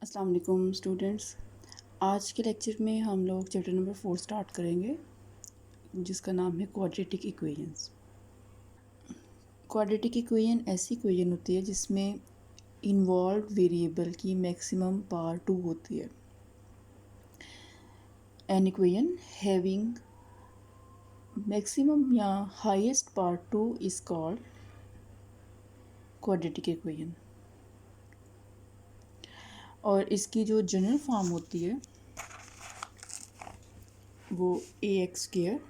अस्सलाम वालेकुम स्टूडेंट्स। आज के लेक्चर में हम लोग चैप्टर नंबर 4 स्टार्ट करेंगे, जिसका नाम है क्वाड्रेटिक इक्वेशंस। क्वाड्रेटिक इक्वेशन ऐसी इक्वेशन होती है जिसमें इन्वॉल्व वेरिएबल की मैक्सिमम पावर 2 होती है। एन इक्वेशन हैविंग मैक्सिमम या highest power 2 is called quadratic equation. और इसकी जो जनरल फॉर्म होती है वो A x square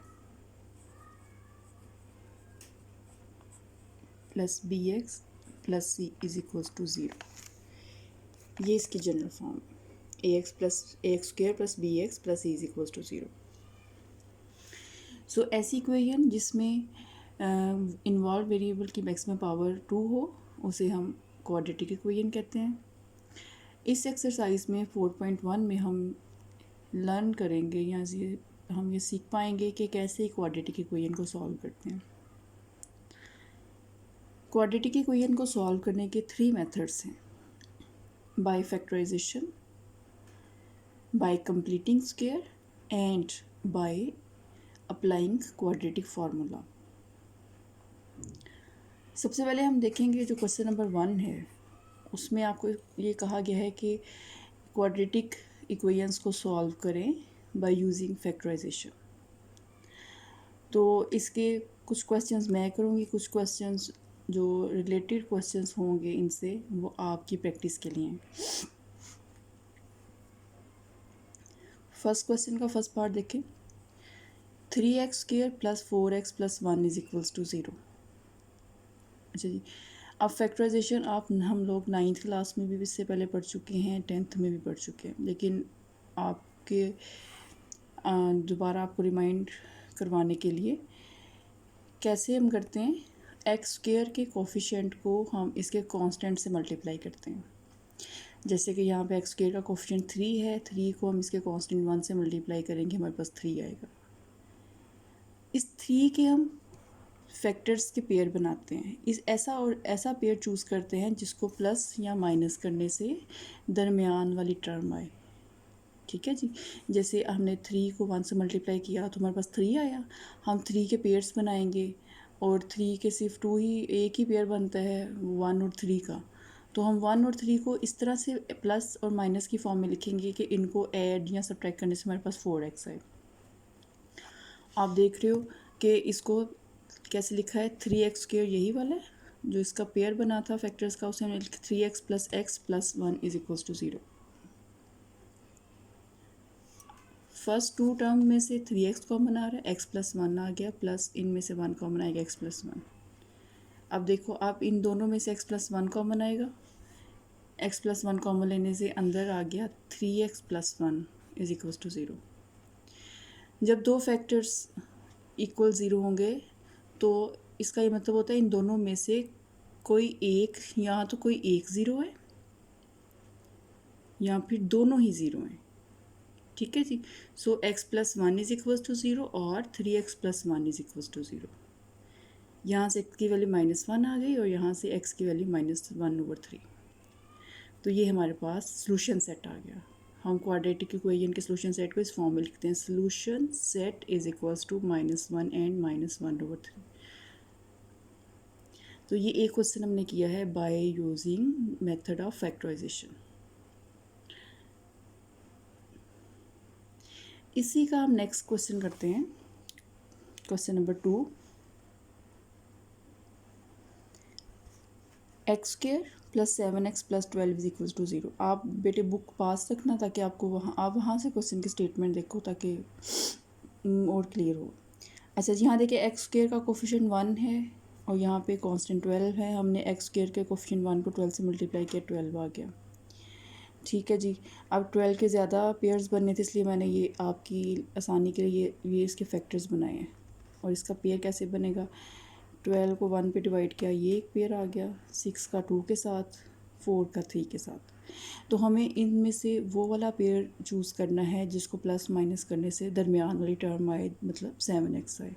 plus B x plus C is equals to zero. ये इसकी general form A x square plus B x plus C is equals to zero. सो ऐसी equation जिसमें इन्वॉल्व वेरिएबल की maximum power 2 हो उसे हम quadratic equation कहते हैं। इस एक्सरसाइज में 4.1 में हम लर्न करेंगे या हम ये सीख पाएंगे कि कैसे क्वाड्रेटिक इक्वेशन को सॉल्व करते हैं। क्वाड्रेटिक इक्वेशन को सॉल्व करने के 3 मेथड्स हैं: by factorization, by completing square and by applying quadratic formula. सबसे पहले हम देखेंगे जो क्वेश्चन नंबर 1 है, उसमें आपको ये कहा गया है कि क्वाड्रेटिक इक्वेशंस को सॉल्व करें बाय यूजिंग फैक्टराइजेशन। तो इसके कुछ क्वेश्चंस मैं करूँगी, कुछ क्वेश्चंस जो रिलेटेड क्वेश्चंस होंगे इनसे वो आपकी प्रैक्टिस के लिए हैं। फर्स्ट क्वेश्चन का फर्स्ट पार्ट देखें। 3x square plus 4x plus 1 is equals to 0। अच्छा जी, अब फैक्टराइजेशन हम लोग 9th क्लास में भी इससे पहले पढ़ चुके हैं, 10th में भी पढ़ चुके हैं, लेकिन आपके दोबारा आपको रिमाइंड करवाने के लिए कैसे हम करते हैं, एक्स स्क्वायर के कोफिशिएंट को हम इसके कांस्टेंट से मल्टीप्लाई करते हैं। जैसे कि यहाँ पे एक्स स्क्वायर का कोफिशिएंट 3 है, 3 को हम इसके कांस्टेंट 1 से मल्टीप्लाई करेंगे, हमारे पास 3 आएगा। इस 3 के हम फैक्टर्स के पेयर बनाते हैं। ऐसा पेयर चूज़ करते हैं जिसको प्लस या माइनस करने से दरमियान वाली टर्म आए। ठीक है जी, जैसे हमने 3 को 1 से मल्टीप्लाई किया तो हमारे पास 3 आया। हम 3 के पेयर्स बनाएंगे और 3 के सिर्फ 2 ही एक ही पेयर बनता है 1 और 3 का, तो हम 1 और 3 को इस तरह से प्लस और माइनस की फॉर्म में लिखेंगे कि इनको ऐड या सब्ट्रैक्ट करने से हमारे पास 4x आए। आप देख रहे हो कि इसको कैसे लिखा है, 3x स्क्वायर यही वाला है जो इसका पेयर बना था फैक्टर्स का, उसे हमने 3x plus x plus 1 is equals to 0। First 2 term में से 3x कॉमन आ रहा है, x प्लस 1 आ गया, प्लस इनमें से 1 कॉमन आएगा x प्लस 1। अब देखो, आप इन दोनों में से x प्लस 1 कॉमन आएगा, x प्लस 1 कॉमन लेने से अंदर आ गया 3x plus 1 is equals to 0। जब दो फैक्टर्स इक्वल 0 होंगे तो इसका ये मतलब होता है इन दोनों में से कोई एक, या तो कोई एक 0 है या फिर दोनों ही 0 हैं। ठीक है जी, so x plus 1 is equals to 0 और 3x plus 1 is equals to 0। यहाँ से x की वैल्यू -1 आ गई और यहाँ से x की वैल्यू -1/3। तो ये हमारे पास सोल्यूशन सेट आ गया। हम क्वाड्रेटिक इक्वेशन के सोल्यूशन सेट को इस फॉर्म में लिखते हैं, solution set is equals to -1 and -1/3। तो ये एक क्वेश्चन हमने किया है by using method of factorization. इसी का हम नेक्स्ट क्वेश्चन करते हैं, question number 2। X square plus 7x plus 12 is equals to 0। आप बेटे बुक पास रखना ताकि आपको आप वहाँ से क्वेश्चन की स्टेटमेंट देखो ताकि और क्लियर हो। अच्छा जी, यहाँ देखिए एक्स स्क्वायर का कोफिशिएंट 1 है और यहाँ पे कांस्टेंट 12 है। हमने एक्स स्क्वायर के कोफिशिएंट 1 को 12 से मल्टीप्लाई किया, 12 आ गया। ठीक है जी, अब 12 के ज़्यादा पेयर्स बनने थे इसलिए मैंने ये आपकी आसानी के लिए ये इसके फैक्टर्स बनाए हैं। और इसका पेयर कैसे बनेगा, 12 को 1 पे डिवाइड किया, ये एक पेयर आ गया, 6 का 2 के साथ, 4 का 3 के साथ। तो हमें इनमें से वो वाला पेयर चूज़ करना है जिसको प्लस माइनस करने से दरमियान वाली टर्म आए, मतलब 7x आए।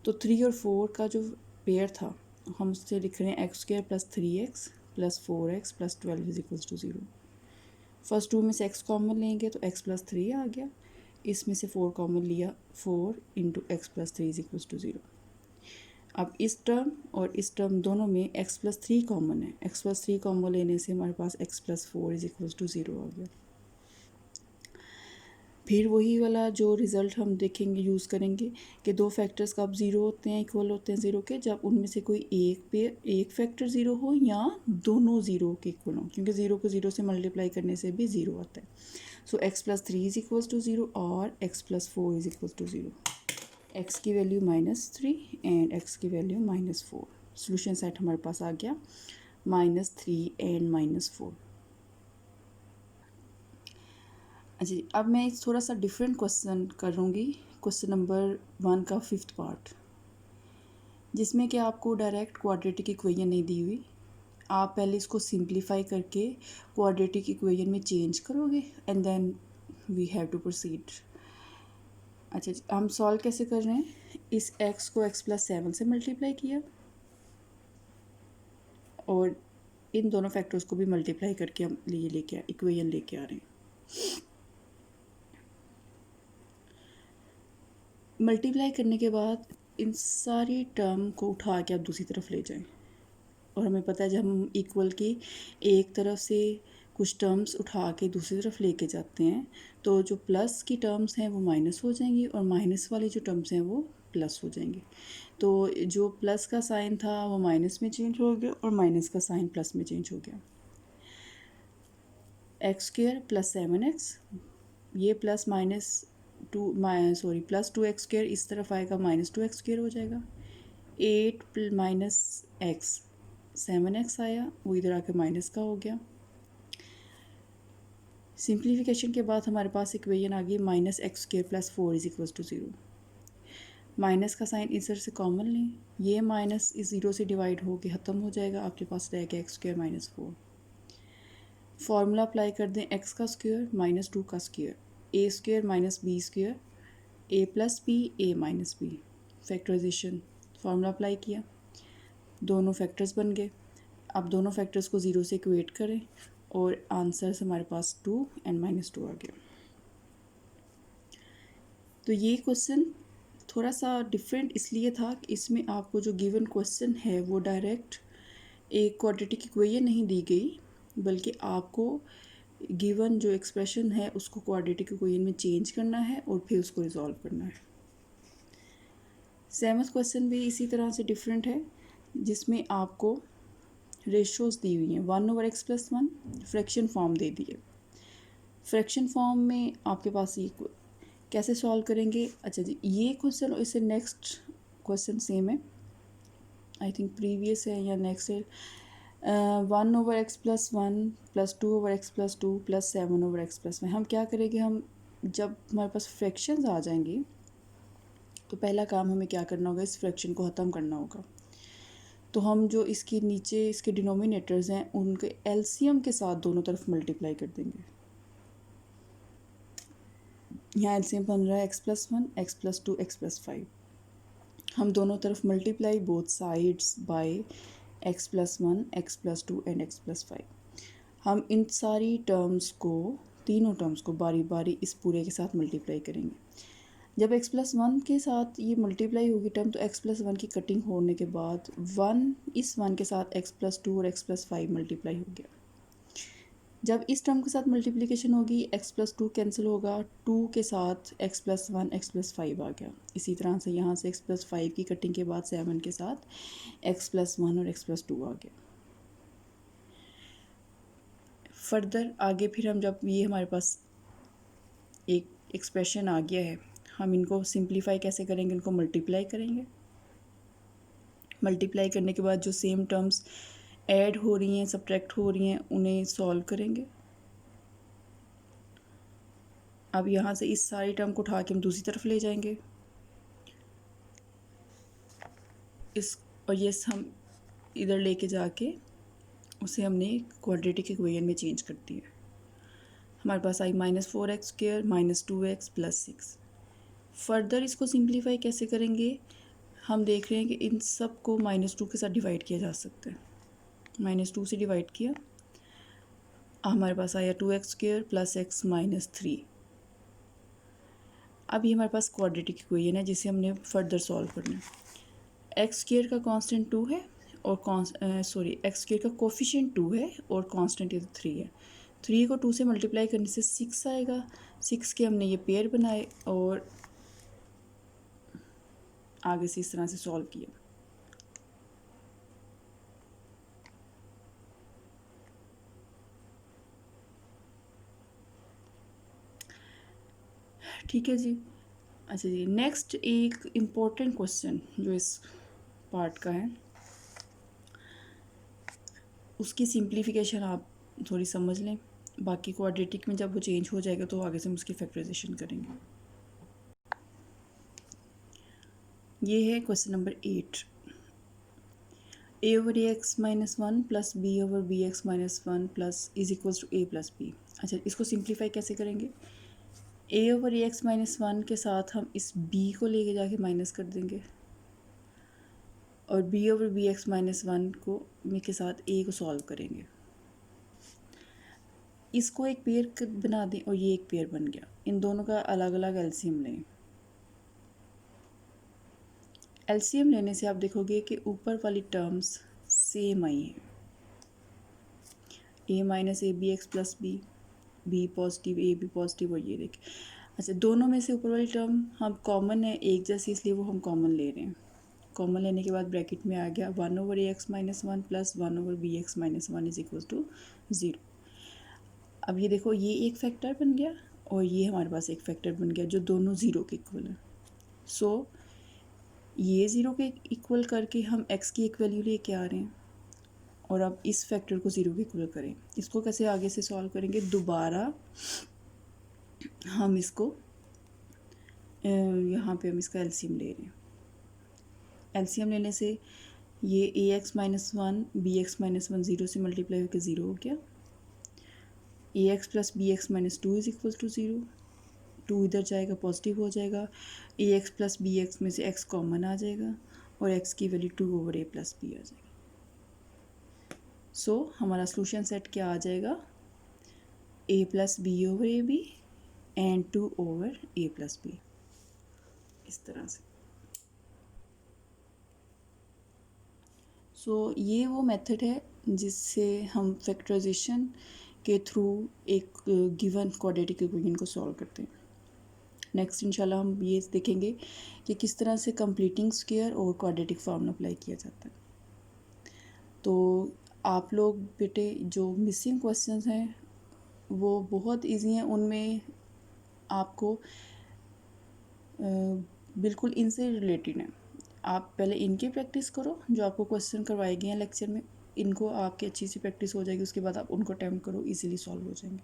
तो 3 और 4 का जो पेयर था हम उससे लिख रहे हैं x square plus 3x plus 4x plus 12 is equals to 0। First two में से x कॉमन लेंगे तो x प्लस थ्री आ गया, इसमें से 4 कॉमन लिया, 4 into x plus three is equals to 0। अब इस टर्म और इस टर्म दोनों में x प्लस थ्री कॉमन है, x प्लस थ्री कॉमन लेने से हमारे पास x plus four is equals to 0 आ गया। फिर वही वाला जो रिज़ल्ट हम देखेंगे यूज़ करेंगे कि दो फैक्टर्स कब ज़ीरो होते हैं, इक्वल होते हैं ज़ीरो के, जब उनमें से कोई एक फैक्टर ज़ीरो हो या दोनों ज़ीरो के इक्वल हो, क्योंकि ज़ीरो को ज़ीरो से मल्टीप्लाई करने से भी ज़ीरो आता है। So x plus three is equals to zero और x plus four is equals to zero. X की वैल्यू -3 एंड एक्स की वैल्यू -4। सोल्यूशन सेट हमारे पास आ गया -3 एंड -4। अच्छा जी, अब मैं थोड़ा सा डिफरेंट क्वेश्चन करूँगी, क्वेश्चन नंबर 1 का 5th पार्ट, जिसमें कि आपको डायरेक्ट क्वाड्रेटिक इक्वेशन नहीं दी हुई। आप पहले इसको सिंप्लीफाई करके क्वाड्रेटिक इक्वेशन में चेंज करोगे and then we have to proceed. अच्छा जी, हम सॉल्व कैसे कर रहे हैं, इस x को x प्लस 7 से मल्टीप्लाई किया और इन दोनों फैक्टर्स को भी मल्टीप्लाई करके हम लेके इक्वेशन लेके आ रहे हैं। मल्टीप्लाई करने के बाद इन सारी टर्म को उठा के आप दूसरी तरफ ले जाएं, और हमें पता है जब हम इक्वल की एक तरफ से कुछ टर्म्स उठा के दूसरी तरफ लेके जाते हैं तो जो प्लस की टर्म्स हैं वो माइनस हो जाएंगी और माइनस वाली जो टर्म्स हैं वो प्लस हो जाएंगी। तो जो प्लस का साइन था वो माइनस में चेंज हो गया और माइनस का साइन प्लस में चेंज हो गया। एक्स स्क्वायर प्लस 7x, ये plus minus plus 2x square इस तरफ आएगा, -2x स्क्वायर हो जाएगा। 8 माइनस एक्स 7x आया, वो इधर आके माइनस का हो गया। सिंप्लीफिकेशन के बाद हमारे पास इक्वेशन आ गई -x square plus 4 is equals to 0। Minus का साइन इधर से कॉमन लें, ये माइनस इस 0 से डिवाइड होके ख़त्म हो जाएगा, आपके पास रह गया एक्स स्क्वायर -4। फार्मूला अप्लाई कर दें, एक्स का स्क्वायर -2 का square, A square minus B square, A plus B A minus B. Factorization formula apply किया, दोनों फैक्टर्स बन गए। अब दोनों फैक्टर्स को 0 से इक्वेट करें और आंसर हमारे पास 2 एंड -2 आ गया। तो ये क्वेश्चन थोड़ा सा डिफरेंट इसलिए था कि इसमें आपको जो गिवन क्वेश्चन है वो डायरेक्ट एक क्वाड्रेटिक इक्वेशन नहीं दी गई, बल्कि आपको गिवन जो एक्सप्रेशन है उसको क्वाड्रेटिक इक्वेशन में चेंज करना है और फिर उसको रिजॉल्व करना है। 7th क्वेश्चन भी इसी तरह से डिफरेंट है, जिसमें आपको रेशोज़ दी हुई हैं 1/x प्लस 1, फ्रैक्शन फॉर्म दे दिए। फ्रैक्शन फॉर्म में आपके पास ये कैसे सॉल्व करेंगे। अच्छा जी, ये क्वेश्चन और इससे नेक्स्ट क्वेश्चन सेम है, आई थिंक प्रीवियस है या नेक्स्ट है। 1/x plus 1 plus 2/x plus 2 plus 7/x plus 1। हम क्या करेंगे, हम जब हमारे पास फ्रैक्शंस आ जाएंगी तो पहला काम हमें क्या करना होगा, इस फ्रैक्शन को ख़त्म करना होगा। तो हम जो इसके नीचे इसके डिनोमिनेटर्स हैं उनके एलसीएम के साथ दोनों तरफ मल्टीप्लाई कर देंगे। यहाँ एलसीएम बन रहा है x plus 1 x plus 2 x plus 5। हम दोनों तरफ multiply both sides by x plus 1 x plus 2 and x plus 5। हम इन सारी टर्म्स को, तीनों टर्म्स को बारी बारी इस पूरे के साथ मल्टीप्लाई करेंगे। जब x प्लस 1 के साथ ये मल्टीप्लाई होगी टर्म तो x प्लस 1 की कटिंग होने के बाद 1 इस 1 के साथ x प्लस 2 और x प्लस 5 मल्टीप्लाई हो गया। जब इस टर्म के साथ मल्टीप्लिकेशन होगी x प्लस 2 कैंसिल होगा, 2 के साथ x प्लस 1 x प्लस 5 आ गया। इसी तरह से यहाँ से x प्लस 5 की कटिंग के बाद 7 के साथ x प्लस 1 और x प्लस 2 आ गया। फर्दर आगे फिर हम जब ये हमारे पास एक एक्सप्रेशन आ गया है, हम इनको सिंप्लीफाई कैसे करेंगे, इनको मल्टीप्लाई करेंगे। मल्टीप्लाई करने के बाद जो सेम टर्म्स ऐड हो रही हैं, सब्ट्रैक्ट हो रही हैं, उन्हें सॉल्व करेंगे। अब यहाँ से इस सारी टर्म को उठा के हम दूसरी तरफ ले जाएंगे इस, और ये हम इधर लेके जाके उसे हमने क्वाड्रेटिक इक्वेशन में चेंज कर दिया। हमारे पास आई -4x square -2x plus 6। Further इसको सिंप्लीफाई कैसे करेंगे, हम देख रहे हैं कि इन सब को -2 के साथ डिवाइड किया जा सकता है। -2 से डिवाइड किया हमारे पास आया 2x² प्लस x माइनस 3। अब ये हमारे पास क्वाड्रेटिक इक्वेशन है जिसे हमने फर्दर सॉल्व करना है। x² का कांस्टेंट 2 है और x² का कोफिशिएंट 2 है और कांस्टेंट इधर 3 है। 3 को 2 से मल्टीप्लाई करने से 6 आएगा। 6 के हमने ये पेयर बनाए और आगे से इस तरह से सॉल्व किया। ठीक है जी। अच्छा जी, नेक्स्ट एक इम्पोर्टेंट क्वेश्चन जो इस पार्ट का है उसकी सिंप्लीफिकेशन आप थोड़ी समझ लें। बाकी क्वाड्रेटिक में जब वो चेंज हो जाएगा तो आगे से हम उसकी फैक्टराइजेशन करेंगे। ये है question number 8। a over a x minus 1 plus B over b x minus 1 plus is equals to a plus b. अच्छा, इसको सिंप्लीफाई कैसे करेंगे? a over a x minus 1 के साथ हम इस b को लेके जाके माइनस कर देंगे और b over b x minus 1 को के साथ a को सॉल्व करेंगे। इसको एक पेयर बना दें और ये एक पेयर बन गया। इन दोनों का अलग अलग एलसीएम लें। एलसीएम लेने से आप देखोगे कि ऊपर वाली टर्म्स सेम आई हैं। a minus a b x plus b, b positive a b positive और ये देखें। अच्छा, दोनों में से ऊपर वाली टर्म हम कॉमन है एक जैसी, इसलिए वो हम कॉमन ले रहे हैं। कॉमन लेने के बाद ब्रैकेट में आ गया 1 over a x minus 1 plus 1 over b x minus 1 is equal to 0। अब ये देखो, ये एक फैक्टर बन गया और ये हमारे पास एक फैक्टर बन गया जो दोनों ज़ीरो के इक्वल है। सो ये ज़ीरो के इक्वल करके हम x की एक वैल्यू लेके आ रहे हैं और अब इस फैक्टर को ज़ीरो के इक्वल करें। इसको कैसे आगे से सॉल्व करेंगे? दोबारा हम इसको यहाँ पे हम इसका एलसीएम ले रहे हैं। एलसीएम लेने से ये A x minus 1 B x minus 1 zero से मल्टीप्लाई होकर ज़ीरो हो गया। A x plus B x minus 2 is equal to 0। 2 इधर जाएगा पॉजिटिव हो जाएगा। A x plus B x में से x कॉमन आ जाएगा और x की वैल्यू 2 ओवर ए प्लस बी आ जाएगी। सो हमारा सोल्यूशन सेट क्या आ जाएगा? a plus B over A B and 2 over A plus b, इस तरह से। सो ये वो मेथड है जिससे हम फैक्टराइजेशन के थ्रू एक गिवन क्वाड्रेटिक इक्वेशन को सॉल्व करते हैं। नेक्स्ट इंशाल्लाह हम ये देखेंगे कि किस तरह से कंप्लीटिंग स्क्वायर और क्वाड्रेटिक फार्मूला अप्लाई किया जाता है। तो आप लोग बेटे जो मिसिंग क्वेश्चंस हैं वो बहुत इजी हैं, उनमें आपको बिल्कुल इनसे रिलेटेड है। आप पहले इनकी प्रैक्टिस करो, जो आपको क्वेश्चन करवाए गए हैं लेक्चर में, इनको आपकी अच्छी सी प्रैक्टिस हो जाएगी। उसके बाद आप उनको अटैम्प्ट करो, इजीली सॉल्व हो जाएंगे।